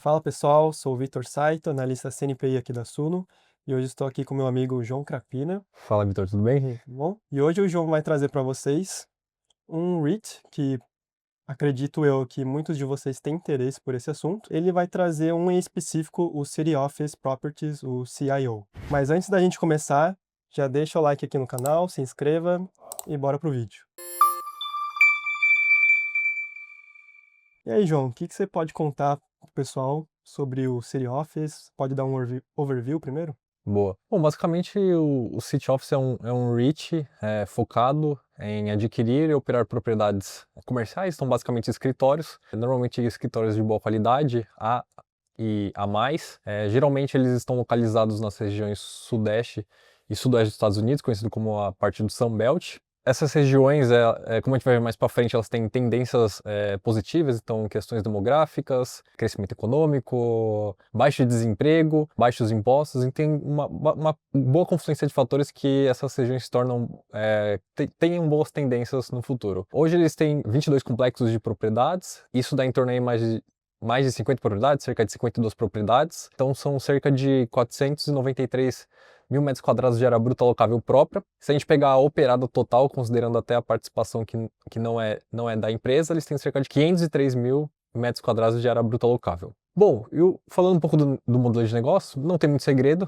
Fala pessoal, sou o Vitor Saito, analista CNPI aqui da Suno, e hoje estou aqui com meu amigo João Crapina. Fala, Vitor, tudo bem? E aí, tudo bom? E hoje o João vai trazer para vocês um REIT que acredito eu que muitos de vocês têm interesse por esse assunto. Ele vai trazer um em específico, o City Office Properties, o CIO. Mas antes da gente começar, já deixa o like aqui no canal, se inscreva e bora pro vídeo. E aí, João, o que você pode contar pro pessoal sobre o City Office? Pode dar um overview primeiro? Boa. Bom, basicamente o City Office é um REIT focado em adquirir e operar propriedades comerciais, são basicamente escritórios, normalmente escritórios de boa qualidade, A e A+. Geralmente eles estão localizados nas regiões Sudeste e Sudoeste dos Estados Unidos, conhecido como a parte do Sun Belt. Essas regiões, como a gente vai ver mais para frente, elas têm tendências positivas, então questões demográficas, crescimento econômico, baixo desemprego, baixos impostos, e tem uma boa confluência de fatores que essas regiões se tornam, tenham boas tendências no futuro. Hoje eles têm 22 complexos de propriedades, isso dá em torno aí mais de 50 propriedades, cerca de 52 propriedades, então são cerca de 493 mil metros quadrados de área bruta alocável própria. Se a gente pegar a operada total, considerando até a participação que não é da empresa, eles têm cerca de 503 mil metros quadrados de área bruta alocável. Bom, falando um pouco do modelo de negócio, não tem muito segredo.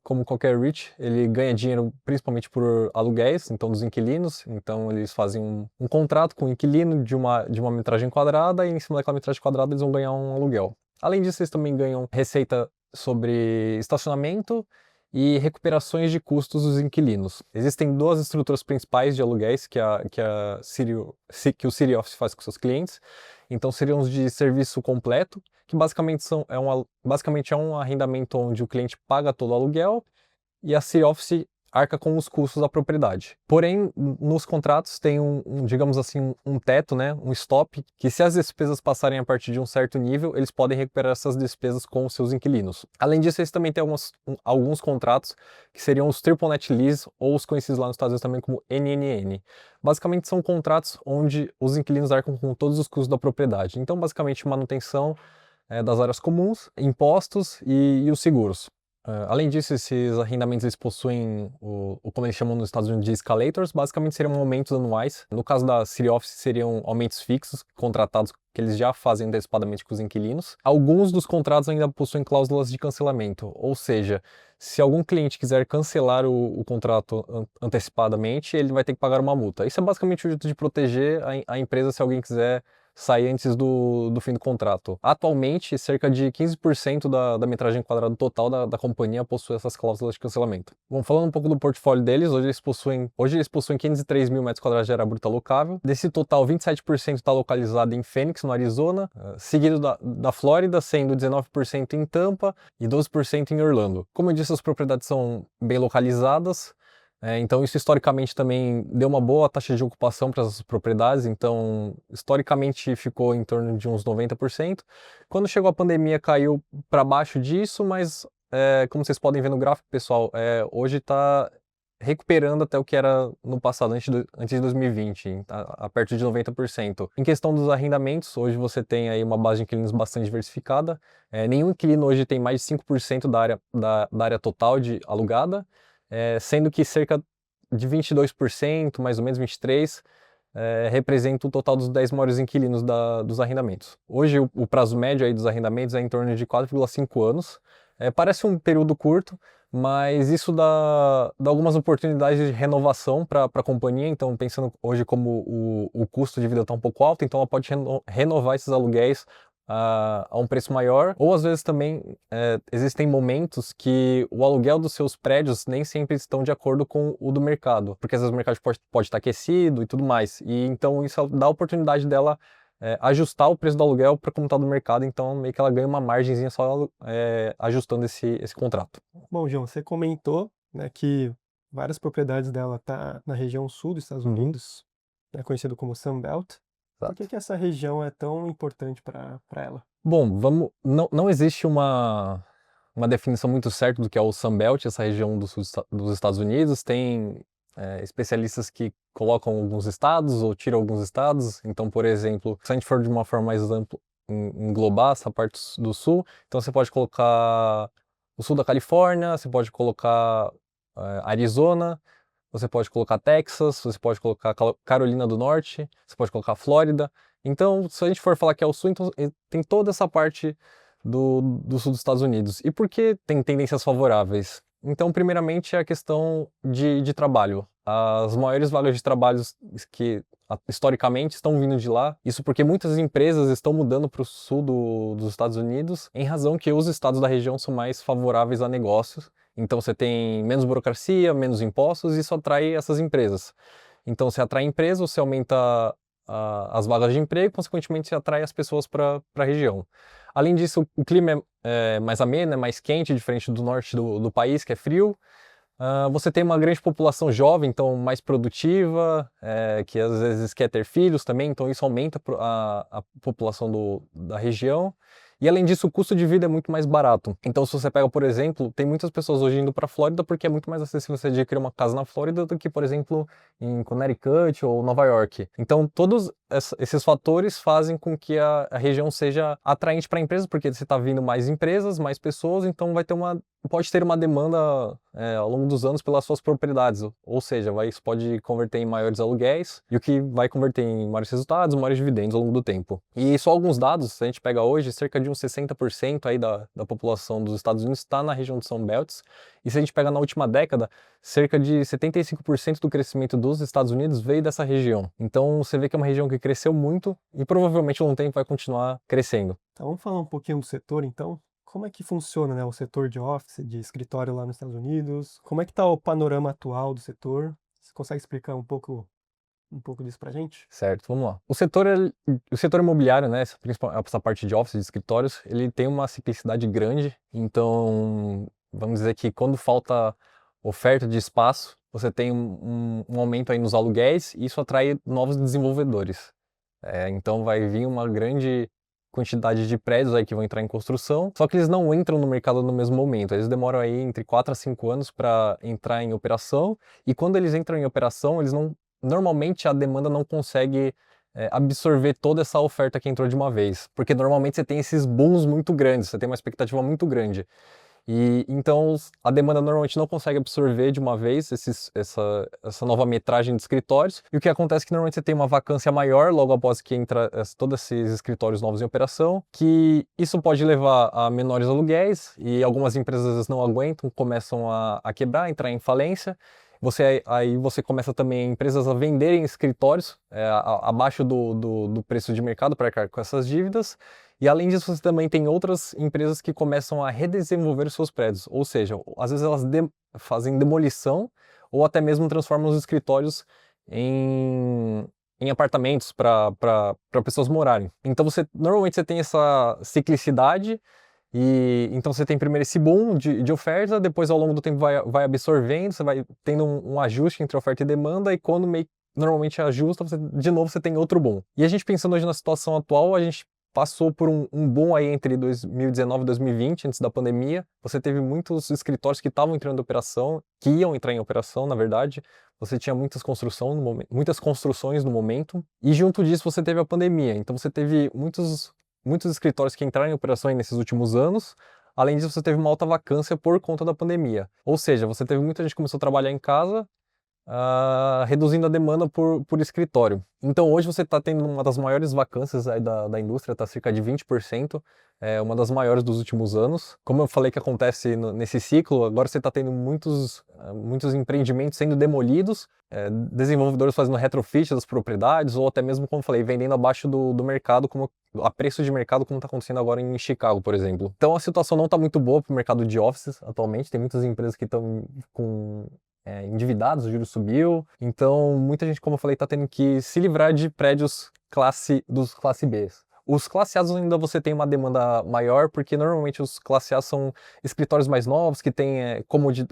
Como qualquer REIT, ele ganha dinheiro principalmente por aluguéis, então dos inquilinos. Então eles fazem um contrato com o inquilino de uma metragem quadrada e em cima daquela metragem quadrada eles vão ganhar um aluguel. Além disso, eles também ganham receita sobre estacionamento e recuperações de custos dos inquilinos. Existem duas estruturas principais de aluguéis que o City Office faz com seus clientes. Então seriam os de serviço completo, que basicamente é um arrendamento onde o cliente paga todo o aluguel e a City Office arca com os custos da propriedade. Porém, nos contratos tem digamos assim, um teto, né, um stop, que se as despesas passarem a partir de um certo nível, eles podem recuperar essas despesas com os seus inquilinos. Além disso, eles também têm alguns contratos que seriam os Triple Net Lease, ou os conhecidos lá nos Estados Unidos também como NNN. Basicamente são contratos onde os inquilinos arcam com todos os custos da propriedade. Então, basicamente, manutenção das áreas comuns, impostos e os seguros. Além disso, esses arrendamentos eles possuem como eles chamam nos Estados Unidos de escalators, basicamente seriam aumentos anuais. No caso da City Office, seriam aumentos fixos, contratados que eles já fazem antecipadamente com os inquilinos. Alguns dos contratos ainda possuem cláusulas de cancelamento, ou seja, se algum cliente quiser cancelar o contrato antecipadamente, ele vai ter que pagar uma multa. Isso é basicamente o jeito de proteger a empresa se alguém quiser sair antes do fim do contrato. Atualmente, cerca de 15% da metragem quadrada total da companhia possui essas cláusulas de cancelamento. Bom, falando um pouco do portfólio deles, hoje eles possuem 503 mil metros quadrados de área bruta alocável. Desse total, 27% está localizado em Phoenix, no Arizona, seguido da Flórida, sendo 19% em Tampa e 12% em Orlando. Como eu disse, as propriedades são bem localizadas. Então isso historicamente também deu uma boa taxa de ocupação para essas propriedades, então historicamente ficou em torno de uns 90%. Quando chegou a pandemia caiu para baixo disso, mas como vocês podem ver no gráfico, pessoal, hoje está recuperando até o que era no passado, antes de 2020, a perto de 90%. Em questão dos arrendamentos, hoje você tem aí uma base de inquilinos bastante diversificada. Nenhum inquilino hoje tem mais de 5% da área total de alugada, sendo que cerca de 22%, mais ou menos 23%, representa o total dos 10 maiores inquilinos dos arrendamentos. Hoje o prazo médio aí dos arrendamentos é em torno de 4,5 anos. Parece um período curto, mas isso dá algumas oportunidades de renovação para a companhia. Então, pensando hoje como o custo de vida está um pouco alto, então ela pode renovar esses aluguéis a um preço maior, ou às vezes também existem momentos que o aluguel dos seus prédios nem sempre estão de acordo com o do mercado, porque às vezes o mercado pode estar aquecido e tudo mais, e então isso dá a oportunidade dela ajustar o preço do aluguel para como está do mercado, então meio que ela ganha uma margenzinha só ajustando esse contrato. Bom, João, você comentou, né, que várias propriedades dela tá na região sul dos Estados Uhum, Unidos, né, conhecido como Sun Belt. Por que exato. que essa região é tão importante para ela? Bom, não existe uma definição muito certa do que é o Sun Belt, essa região do sul dos Estados Unidos. Tem especialistas que colocam alguns estados ou tiram alguns estados. Então, por exemplo, se a gente for de uma forma englobar essa parte do sul. Então você pode colocar o sul da Califórnia, você pode colocar Arizona, você pode colocar Texas, você pode colocar Carolina do Norte, você pode colocar Flórida. Então, se a gente for falar que é o sul, então tem toda essa parte do sul dos Estados Unidos. E por que tem tendências favoráveis? Então, primeiramente, é a questão de trabalho. As maiores vagas de trabalho que historicamente estão vindo de lá, isso porque muitas empresas estão mudando para o sul dos Estados Unidos, em razão que os estados da região são mais favoráveis a negócios. Então você tem menos burocracia, menos impostos e isso atrai essas empresas. Então você atrai empresas, você aumenta as vagas de emprego, consequentemente você atrai as pessoas para a região. Além disso, o clima é mais ameno, é mais quente, diferente do norte do país, que é frio. Você tem uma grande população jovem, então mais produtiva, que às vezes quer ter filhos também, então isso aumenta a população da região. E além disso, o custo de vida é muito mais barato. Então, se você pega, por exemplo, tem muitas pessoas hoje indo para a Flórida porque é muito mais acessível você adquirir uma casa na Flórida do que, por exemplo, em Connecticut ou Nova York. Então, todos esses fatores fazem com que a região seja atraente para empresas, porque você está vindo mais empresas, mais pessoas, então pode ter uma demanda ao longo dos anos pelas suas propriedades, ou seja, isso pode converter em maiores aluguéis, e o que vai converter em maiores resultados, maiores dividendos ao longo do tempo. E só alguns dados, se a gente pega hoje, cerca de uns 60% aí da população dos Estados Unidos está na região de Sun Belts, e se a gente pega na última década, cerca de 75% do crescimento dos Estados Unidos veio dessa região. Então você vê que é uma região que cresceu muito e provavelmente ao longo do tempo vai continuar crescendo. Então vamos falar um pouquinho do setor então? Como é que funciona, né, o setor de office, de escritório lá nos Estados Unidos? Como é que está o panorama atual do setor? Você consegue explicar um pouco disso pra gente? Certo, vamos lá. O setor imobiliário, né, essa parte de office, de escritórios, ele tem uma ciclicidade grande, então vamos dizer que quando falta oferta de espaço, você tem um aumento aí nos aluguéis e isso atrai novos desenvolvedores. Então vai vir uma grande quantidade de prédios aí que vão entrar em construção, só que eles não entram no mercado no mesmo momento, eles demoram aí entre 4 a 5 anos para entrar em operação, e quando eles entram em operação, normalmente a demanda não consegue absorver toda essa oferta que entrou de uma vez, porque normalmente você tem esses booms muito grandes, você tem uma expectativa muito grande. E então a demanda normalmente não consegue absorver de uma vez essa nova metragem de escritórios. E o que acontece é que normalmente você tem uma vacância maior logo após que entra todos esses escritórios novos em operação, que isso pode levar a menores aluguéis e algumas empresas às vezes não aguentam, começam a quebrar, entrar em falência. Aí você começa também empresas a venderem escritórios abaixo do preço de mercado para arcar com essas dívidas. E além disso, você também tem outras empresas que começam a redesenvolver os seus prédios. Ou seja, às vezes elas fazem demolição ou até mesmo transformam os escritórios em apartamentos para pessoas morarem. Então normalmente você tem essa ciclicidade. E então você tem primeiro esse boom de oferta, depois ao longo do tempo vai absorvendo, você vai tendo um ajuste entre oferta e demanda, e quando normalmente ajusta, de novo você tem outro boom. E a gente pensando hoje na situação atual, a gente passou por um boom aí entre 2019 e 2020, antes da pandemia. Você teve muitos escritórios que estavam entrando em operação, que iam entrar em operação, na verdade. Você tinha muitas construções no momento, e junto disso você teve a pandemia. Então você teve muitos escritórios que entraram em operação aí nesses últimos anos. Além disso, você teve uma alta vacância por conta da pandemia. Ou seja, você teve muita gente que começou a trabalhar em casa, reduzindo a demanda por escritório. Então hoje você está tendo uma das maiores vacâncias aí da indústria, está cerca de 20%, uma das maiores dos últimos anos. Como eu falei que acontece nesse ciclo, agora você está tendo muitos empreendimentos sendo demolidos, desenvolvedores fazendo retrofit das propriedades, ou até mesmo, como eu falei, vendendo abaixo do mercado, a preço de mercado, como está acontecendo agora em Chicago, por exemplo. Então a situação não está muito boa para o mercado de offices atualmente, tem muitas empresas que estão endividados, o juros subiu, então muita gente, como eu falei, está tendo que se livrar de prédios dos classe B. Os classe A ainda você tem uma demanda maior, porque normalmente os classe A são escritórios mais novos, que têm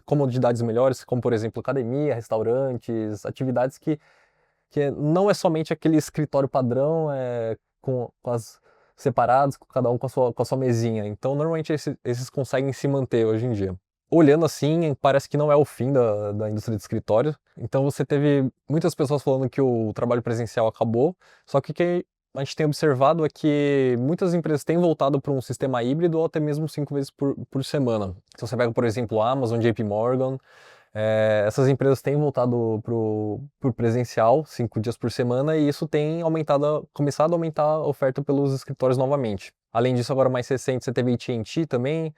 comodidades melhores, como por exemplo academia, restaurantes, atividades que não é somente aquele escritório padrão com as separados, cada um com a sua mesinha. Então normalmente esses conseguem se manter hoje em dia. Olhando assim, parece que não é o fim da indústria de escritório. Então você teve muitas pessoas falando que o trabalho presencial acabou, só que a gente tem observado é que muitas empresas têm voltado para um sistema híbrido ou até mesmo 5 vezes por semana. Se você pega, por exemplo, a Amazon, JP Morgan, essas empresas têm voltado para o presencial 5 dias por semana e isso tem começado a aumentar a oferta pelos escritórios novamente. Além disso, agora mais recente, você teve AT&T também.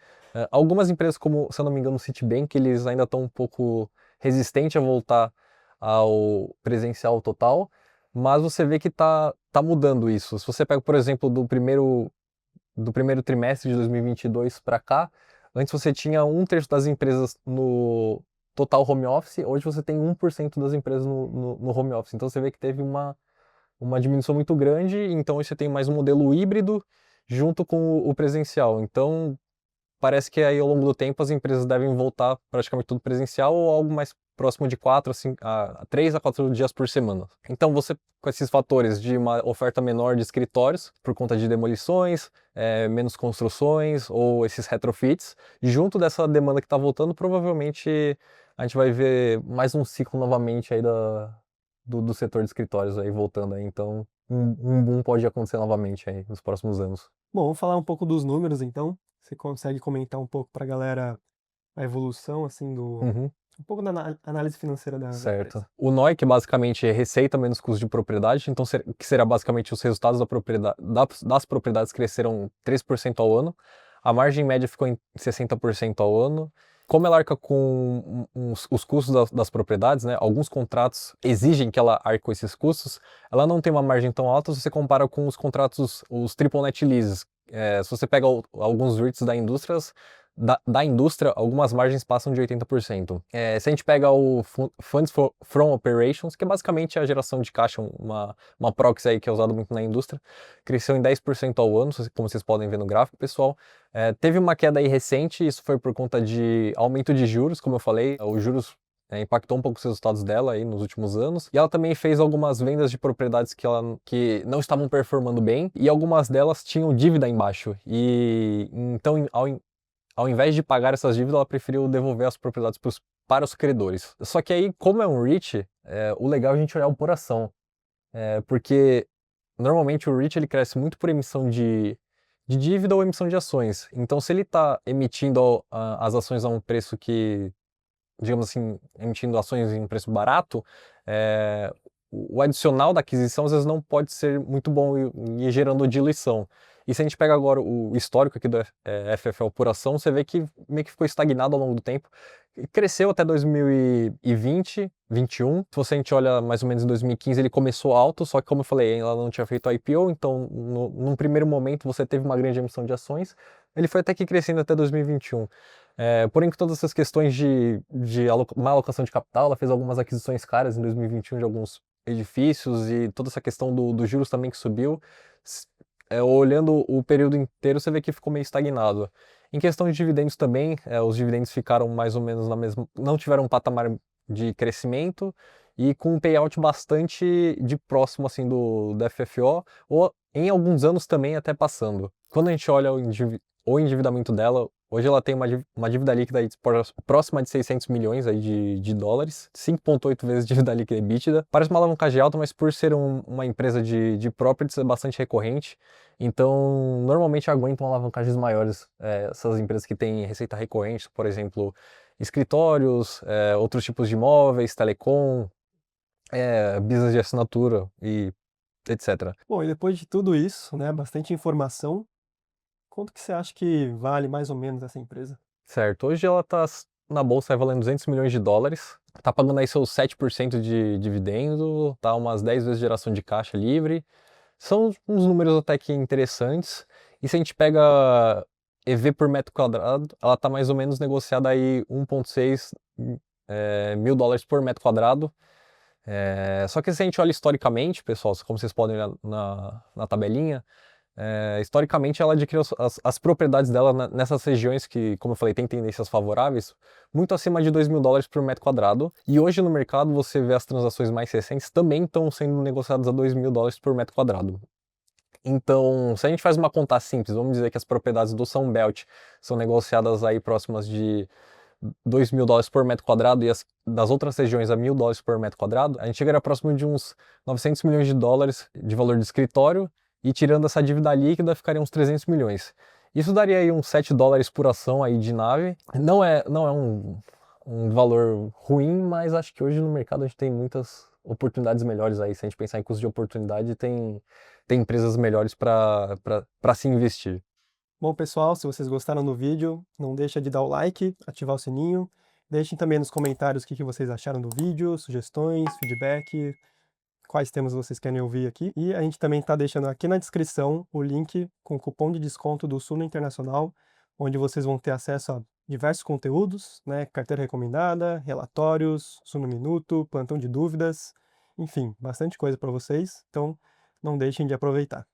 Algumas empresas, como, se eu não me engano, o Citibank, eles ainda estão um pouco resistentes a voltar ao presencial total, mas você vê que tá mudando isso. Se você pega, por exemplo, do primeiro trimestre de 2022 para cá, antes você tinha 1/3 das empresas no total home office, hoje você tem 1% das empresas no home office. Então você vê que teve uma diminuição muito grande, então hoje você tem mais um modelo híbrido junto com o presencial. Então parece que aí ao longo do tempo as empresas devem voltar praticamente tudo presencial ou algo mais próximo de 3 a 4 dias por semana. Então você, com esses fatores de uma oferta menor de escritórios, por conta de demolições, menos construções ou esses retrofits, junto dessa demanda que está voltando, provavelmente a gente vai ver mais um ciclo novamente aí do setor de escritórios aí voltando aí. Então um boom pode acontecer novamente aí nos próximos anos. Bom, vamos falar um pouco dos números então. Você consegue comentar um pouco para a galera a evolução, assim, Uhum. um pouco da análise financeira da Certo. empresa? O NOI, que basicamente é receita menos custo de propriedade, então que será basicamente os resultados das propriedades cresceram 3% ao ano, a margem média ficou em 60% ao ano. Como ela arca com os custos das propriedades, né? Alguns contratos exigem que ela arque com esses custos, ela não tem uma margem tão alta se você compara com os contratos, os triple net leases. Se você pega alguns REITs da indústria, algumas margens passam de 80%. Se a gente pega o Funds from Operations, que é basicamente a geração de caixa, uma proxy aí que é usada muito na indústria, cresceu em 10% ao ano, como vocês podem ver no gráfico, pessoal. Teve uma queda aí recente, isso foi por conta de aumento de juros, como eu falei, os juros impactou um pouco os resultados dela aí nos últimos anos. E ela também fez algumas vendas de propriedades que não estavam performando bem, e algumas delas tinham dívida embaixo. E então, ao invés de pagar essas dívidas, ela preferiu devolver as propriedades para os credores. Só que aí, como é um REIT, o legal é a gente olhar por ação. Porque normalmente o REIT ele cresce muito por emissão de dívida ou emissão de ações. Então, se ele está emitindo as ações a um preço que, digamos assim, emitindo ações em um preço barato, o adicional da aquisição às vezes não pode ser muito bom e ir gerando diluição. E se a gente pega agora o histórico aqui do FFL por ação, você vê que meio que ficou estagnado ao longo do tempo. Cresceu até 2020, 2021. Se a gente olha mais ou menos em 2015, ele começou alto, só que como eu falei, ela não tinha feito IPO, então num primeiro momento você teve uma grande emissão de ações. Ele foi até que crescendo até 2021. Porém, com todas essas questões de má alocação de capital, ela fez algumas aquisições caras em 2021 de alguns edifícios e toda essa questão dos juros também que subiu. Olhando o período inteiro, você vê que ficou meio estagnado. Em questão de dividendos também, os dividendos ficaram mais ou menos na mesma, não tiveram um patamar de crescimento e com um payout bastante de próximo assim do FFO, ou em alguns anos também até passando. Quando a gente olha o endividamento dela, hoje ela tem uma dívida líquida aí próxima de 600 milhões aí de dólares, 5,8 vezes dívida líquida EBITDA. Parece uma alavancagem alta, mas por ser uma empresa de properties é bastante recorrente, então normalmente aguentam alavancagens maiores, essas empresas que têm receita recorrente, por exemplo, escritórios, outros tipos de imóveis, telecom, business de assinatura e etc. Bom, e depois de tudo isso, né, bastante informação, quanto que você acha que vale mais ou menos essa empresa? Certo, hoje ela está na bolsa valendo 200 milhões de dólares, está pagando aí seus 7% de dividendo, tá umas 10 vezes geração de caixa livre. São uns números até que interessantes. E se a gente pega EV por metro quadrado, ela está mais ou menos negociada aí 1,6 mil dólares por metro quadrado. Só que se a gente olha historicamente, pessoal, como vocês podem olhar na tabelinha, historicamente ela adquiriu as propriedades dela nessas regiões que, como eu falei, tem tendências favoráveis, muito acima de 2 mil dólares por metro quadrado. E hoje no mercado você vê as transações mais recentes também estão sendo negociadas a 2 mil dólares por metro quadrado. Então, se a gente faz uma conta simples, vamos dizer que as propriedades do Sunbelt são negociadas aí próximas de 2 mil dólares por metro quadrado e as das outras regiões a 1.000 dólares por metro quadrado, a gente chegaria próximo de uns 900 milhões de dólares de valor de escritório e tirando essa dívida líquida ficaria uns 300 milhões. Isso daria aí uns 7 dólares por ação aí de nave. Não é um valor ruim, mas acho que hoje no mercado a gente tem muitas oportunidades melhores aí. Se a gente pensar em custo de oportunidade, tem empresas melhores para se investir. Bom, pessoal, se vocês gostaram do vídeo, não deixa de dar o like, ativar o sininho. Deixem também nos comentários o que vocês acharam do vídeo, sugestões, feedback, quais temas vocês querem ouvir aqui. E a gente também está deixando aqui na descrição o link com o cupom de desconto do Suno Internacional, onde vocês vão ter acesso a diversos conteúdos, né? Carteira recomendada, relatórios, Suno Minuto, plantão de dúvidas, enfim, bastante coisa para vocês. Então, não deixem de aproveitar.